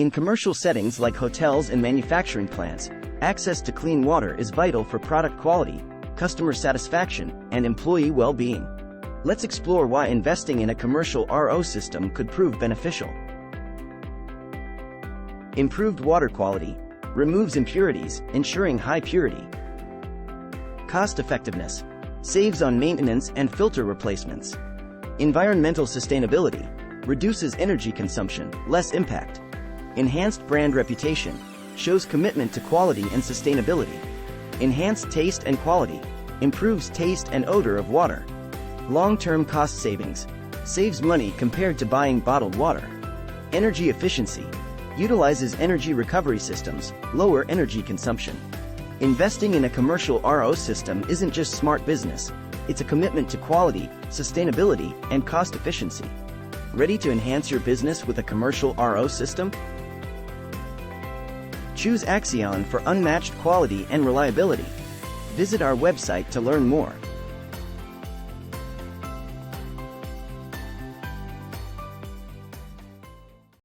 In commercial settings like hotels and manufacturing plants, access to clean water is vital for product quality, customer satisfaction, and employee well-being. Let's explore why investing in a commercial RO system could prove beneficial. Improved water quality. Removes impurities, ensuring high purity. Cost effectiveness. Saves on maintenance and filter replacements. Environmental sustainability. Reduces energy consumption, less impact. Enhanced brand reputation. Shows commitment to quality and sustainability. Enhanced taste and quality. Improves taste and odor of water. Long-term cost savings. Saves money compared to buying bottled water. Energy efficiency. Utilizes energy recovery systems, lower energy consumption. Investing in a commercial RO system isn't just smart business, it's a commitment to quality, sustainability, and cost efficiency. Ready to enhance your business with a commercial RO system? Choose Axion for unmatched quality and reliability. Visit our website to learn more.